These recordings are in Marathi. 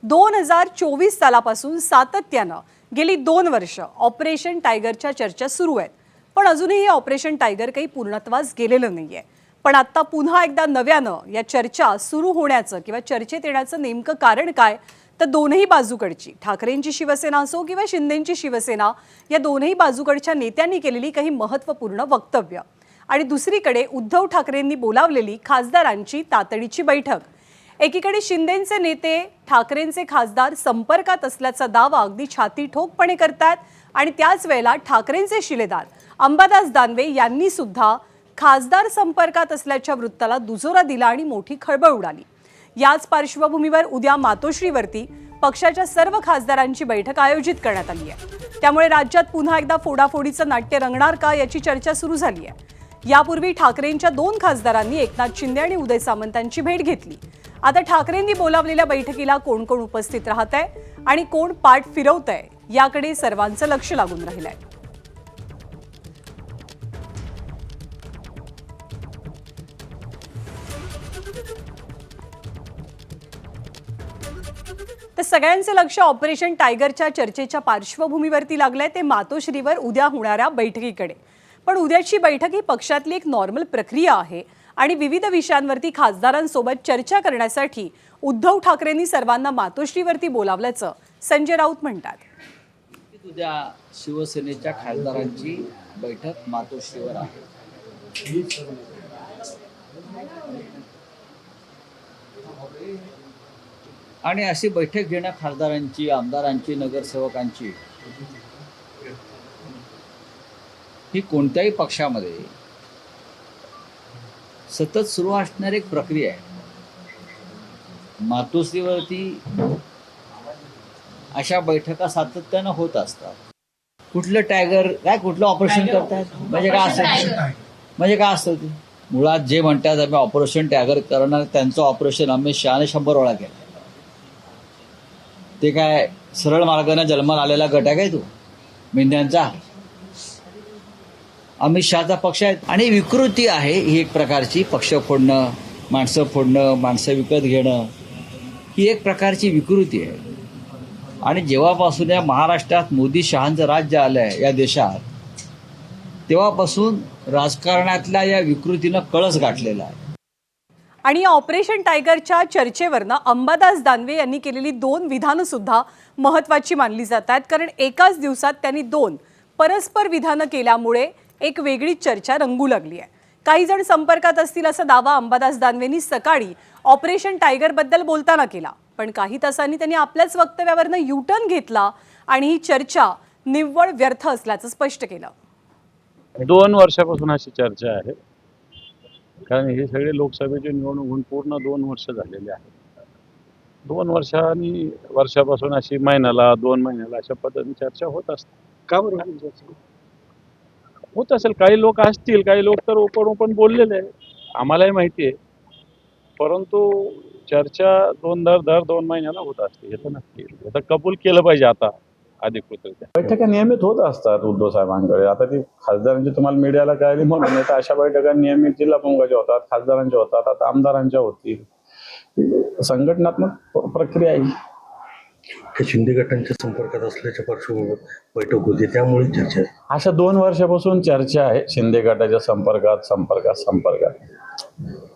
2024 सालापासून सातत्यानं गेली 2 वर्ष ऑपरेशन टायगरच्या चर्चा सुरू आहेत, पण अजूनही ऑपरेशन टायगर काही पूर्णत्वास गेलेलं नाहीये। पण आता पुन्हा एकदा नव्यानं या चर्चा सुरू होण्याचं किंवा चर्चेत येण्याचं नेमकं कारण काय, तर दोनही बाजूकडची ठाकरेंची शिवसेना असो किंवा शिंदेंची शिवसेना या दोनही बाजूकडच्या नेत्यांनी केलेली काही महत्त्वपूर्ण वक्तव्य आणि दुसरीकडे उद्धव ठाकरेंनी बोलावलेली खासदारांची तातडीची बैठक। एकीकडे शिंदेंचे नेते ठाकरेंचे खासदार संपर्कात असल्याचा दावा अगदी छाती ठोकपणे करतात आणि त्याच वेळेला ठाकरेंचे शिलेदार अंबादास दानवे यांनी सुद्धा खासदार संपर्कात असल्याच्या वृत्ताला दुजोरा दिला आणि मोठी खळबळ उडाली। याच पार्श्वभूमीवर उद्या मातोश्रीवरती पक्षाच्या सर्व खासदारांची बैठक आयोजित करण्यात आली आहे। त्यामुळे राज्यात पुन्हा एकदा फोडाफोडीचं नाट्य रंगणार का याची चर्चा सुरू झाली आहे। यापूर्वी ठाकरेंच्या 2 खासदारांनी एकनाथ शिंदे आणि उदय सामंतांची भेट घेतली। आता ठाकरेंनी बोलावलेल्या बैठकीला कोण कोण उपस्थित राहतंय आणि कोण पाठ फिरवतंय याकडे सर्वांचं लक्ष लागून राहिलंय। तर सगळ्यांचे लक्ष ऑपरेशन टायगरच्या चर्चेच्या पार्श्वभूमीवरती लागलंय ते मातोश्रीवर उद्या होणाऱ्या बैठकीकडे। पण उद्याची बैठक ही पक्षातली एक नॉर्मल प्रक्रिया आहे आणि विविध विषयांवरती खासदारांसोबत चर्चा करण्यासाठी उद्धव ठाकरेंनी सर्वांना मातोश्रीवरती बोलावल्याचं संजय राऊत म्हणतात। उद्या शिवसेनेच्या खासदारांची बैठक मातोश्रीवर आहे। आणि अशी बैठक घेणं खासदारांची, आमदारांची, नगरसेवकांची ही कोणत्याही पक्षामध्ये सतत सुरू असणारी एक प्रक्रिया आहे। मातोश्रीवरती अशा बैठका सातत्यानं होत असतात। कुठलं टायगर काय कुठलं ऑपरेशन करतात म्हणजे काय असतं ते मुळात जे म्हणतात आम्ही ऑपरेशन टायगर करणार, त्यांचं ऑपरेशन अमित शहाने 100 वेळा केलं। ते काय सरळ मार्गाने जन्माला आलेला गट आहे काय तो मेंढ्यांचा? अमित शहाचा पक्ष आहे आणि विकृती आहे ही एक प्रकारची। पक्ष फोडणं, माणसं विकत घेणं ही एक प्रकारची विकृती आहे। आणि जेव्हापासून या महाराष्ट्रात मोदी शहांचं राज्य आलंय या देशात, तेव्हापासून राजकारणातल्या या विकृतीनं कळस गाठलेला आहे। आणि ऑपरेशन टायगरच्या चर्चेवरनं अंबादास दानवे यांनी केलेली 2 विधानं सुद्धा महत्त्वाची मानली जातात, कारण एकाच दिवसात त्यांनी 2 परस्पर विधानं केल्यामुळे एक वेगळी चर्चा रंगू लागली आहे। काही जण संपर्कात असतील असा दावा अंबादास दानवेंनी सकाळी ऑपरेशन टायगर बद्दल बोलताना केला, पण काही तासांनी त्यांनी आपल्याच वक्तव्यावरनं युटर्न घेतला आणि ही चर्चा निव्वळ व्यर्थ असल्याचं स्पष्ट केलं। 2 वर्षापासून अशी चर्चा आहे, कारण हे सगळे लोकसभेची निवडणूक होऊन पूर्ण 2 वर्ष झालेले आहेत। 2 वर्षापासून अशी महिन्याला 2 महिन्याला अशा पद्धतीने चर्चा होत असते। का बरं होत असेल? काही लोक असतील, काही लोक तर ओपन बोललेले आहे, आम्हालाही माहिती आहे। परंतु चर्चा दर 2 महिन्याला होत असते, हे तर नक्की आता कबूल केलं पाहिजे आता अधिकृतरित्या। बैठका नियमित होत असतात उद्धव साहेबांकडे। आता ती खासदारांची तुम्हाला मीडियाला कळली म्हणून नाही तर अशा बैठका नियमित जिल्हा प्रमुखाच्या होतात, खासदारांच्या होतात, आता आमदारांच्या होतील। संघटनात्मक प्रक्रिया आहे। शिंदे गटांच्या संपर्कात असल्याच्या पार्श्वभूमीवर बैठक होती, त्यामुळे चर्चा आहे। अशा 2 वर्षापासून चर्चा आहे शिंदे गटाच्या संपर्कात।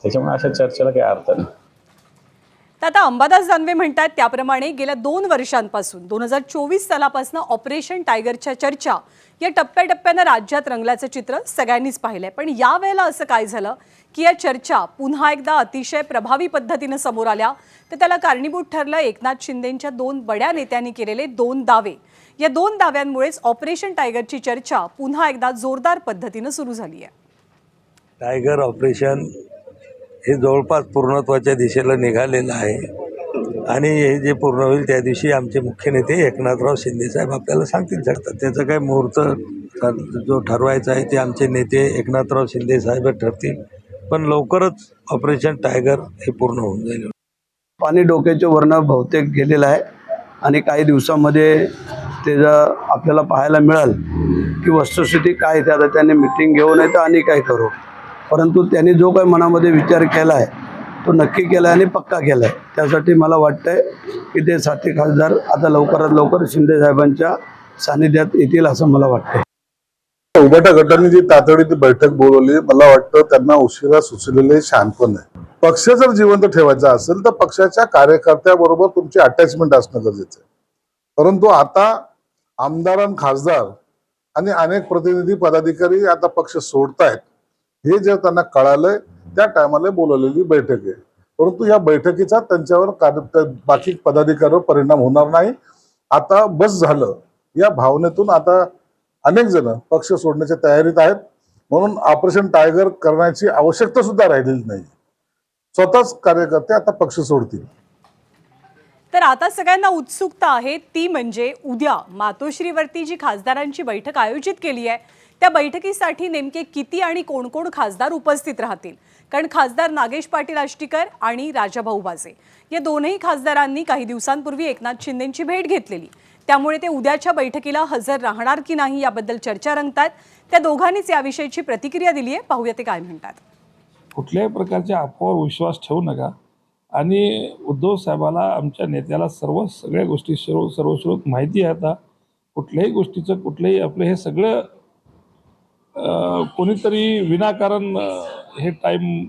त्याच्यामुळे अशा चर्चेला काही अर्थ नाही। आता अंबादास दानवे म्हणतात त्याप्रमाणे गेल्या 2 वर्षांपासून 2024 सालापासून ऑपरेशन टायगरच्या चर्चा या टप्प्याटप्प्यानं राज्यात रंगल्याचं चित्र सगळ्यांनीच पाहिलंय। पण यावेळेला असं काय झालं की या चर्चा पुन्हा एकदा अतिशय प्रभावी पद्धतीनं समोर आल्या, तर त्याला कारणीभूत ठरलं एकनाथ शिंदेंच्या 2 बड्या नेत्यांनी केलेले 2 दावे। या 2 दाव्यांमुळेच ऑपरेशन टायगरची चर्चा पुन्हा एकदा जोरदार पद्धतीनं सुरू झाली आहे। टायगर ऑपरेशन हे जवळपास पूर्णत्वाच्या दिशेला निघालेलं आहे आणि हे जे पूर्ण होईल त्या दिवशी आमचे मुख्य नेते एकनाथराव शिंदे साहेब आपल्याला सांगतील शकतात। त्याचं काय मुहूर्त जो ठरवायचा आहे ते आमचे नेते एकनाथराव शिंदे साहेब ठरतील, पण लवकरच ऑपरेशन टायगर हे पूर्ण होऊन जाईल। पाणी डोक्याच्या वरनं बहुतेक गेलेलं आहे आणि काही दिवसामध्ये त्याचं आपल्याला पाहायला मिळाल की वस्तुस्थिती काय ते। आता त्यांनी मीटिंग घेऊ नये तर आणि काय करू, परंतु त्यांनी जो काही मनामध्ये विचार केला आहे तो नक्की केला आहे आणि पक्का केला आहे. त्यासाठी मला वाटतंय की ते 7 खासदार आता लवकरात लवकर शिंदे साहेबांच्या सानिध्यात येतील असं मला वाटतंय. उभाटा गटाने जी तातडीची बैठक बोलवली, मला वाटतं त्यांना उशिरा सुचलेले शहाणपण आहे. पक्ष जर जिवंत ठेवायचा असेल तर पक्षाच्या कार्यकर्त्याबरोबर तुमची अटॅचमेंट असणं गरजेचं आहे. परंतु आता आमदार खासदार आणि अनेक प्रतिनिधी पदाधिकारी आता पक्ष सोडतायत हे जे त्यांना कळालंय त्या टायमाला बोलवलेली बैठक आहे. परंतु या बैठकीचा त्यांच्यावर बाकी पदाधिकाऱ्यावर परिणाम होणार नाही. आता बस झालं या भावनेतून आता अनेक जण पक्ष सोडण्याच्या तयारीत आहेत. म्हणून ऑपरेशन टायगर करण्याची आवश्यकता सुद्धा राहिलेली नाही. स्वतःच कार्यकर्ते आता पक्ष सोडतील. तर आता सगळ्यांना उत्सुकता आहे ती म्हणजे उद्या मातोश्रीवरती जी खासदारांची बैठक आयोजित केली आहे त्या बैठकीसाठी नेमके किती आणि कोण कोण खासदार उपस्थित राहतील. कारण खासदार नागेश पाटील आष्टीकर आणि राजाभाऊ बाजे या दोनही खासदारांनी काही दिवसांपूर्वी एकनाथ शिंदेंची भेट घेतलेली. त्यामुळे ते उद्याच्या बैठकीला हजर राहणार की नाही याबद्दल चर्चा रंगतात. त्या दोघांनीच याविषयीची प्रतिक्रिया दिली आहे. पाहूया ते काय म्हणतात. कुठल्याही प्रकारच्या अफवावर विश्वास ठेवू नका आणि उद्धव साहेबाला आमच्या नेत्याला सगळ्या गोष्टी सर्वस्रोत माहिती आहे. आता कुठल्याही गोष्टीचं कुठलंही आपलं हे सगळं कोणीतरी विनाकारण हे टाईम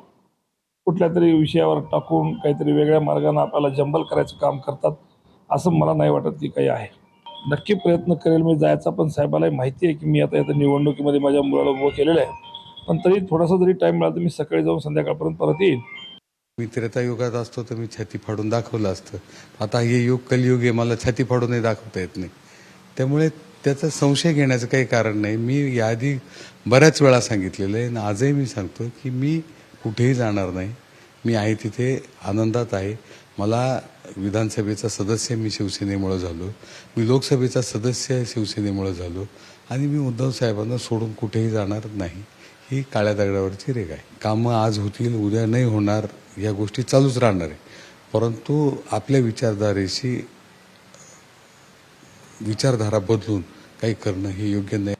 कुठल्या तरी विषयावर टाकून काहीतरी वेगळ्या मार्गाने आपल्याला जंबल करायचं काम करतात असं मला नाही वाटत की काही आहे. नक्की प्रयत्न करेल मी जायचा, पण साहेबालाही माहिती आहे की मी आता निवडणुकीमध्ये माझ्या मुलाला उभं केलेलं आहे. पण तरी थोडासा जरी टाईम मिळाला तर मी सकाळी जाऊन संध्याकाळपर्यंत परत येईन. मी त्रेतायुगात असतो तर मी छाती फाडून दाखवलं असतं. आता हे युग कलियुग आहे, मला छाती फाडूनही दाखवता येत नाही. त्यामुळे त्याचा संशय घेण्याचं काही कारण नाही. मी याआधी बऱ्याच वेळा सांगितलेलं आहे आणि आजही मी सांगतो की मी कुठेही जाणार नाही. मी आहे तिथे आनंदात आहे. मला विधानसभेचा सदस्य मी शिवसेनेमुळे झालो, मी लोकसभेचा सदस्य शिवसेनेमुळे झालो आणि मी उद्धव साहेबांना सोडून कुठेही जाणार नाही. ही काळ्या दगडावरची रेघ आहे. कामं आज होतील उद्या नाही होणार या गोष्टी चालूच राहणार आहे. परंतु आपल्या विचारधारा बदलून काही करणं हे योग्य नाही.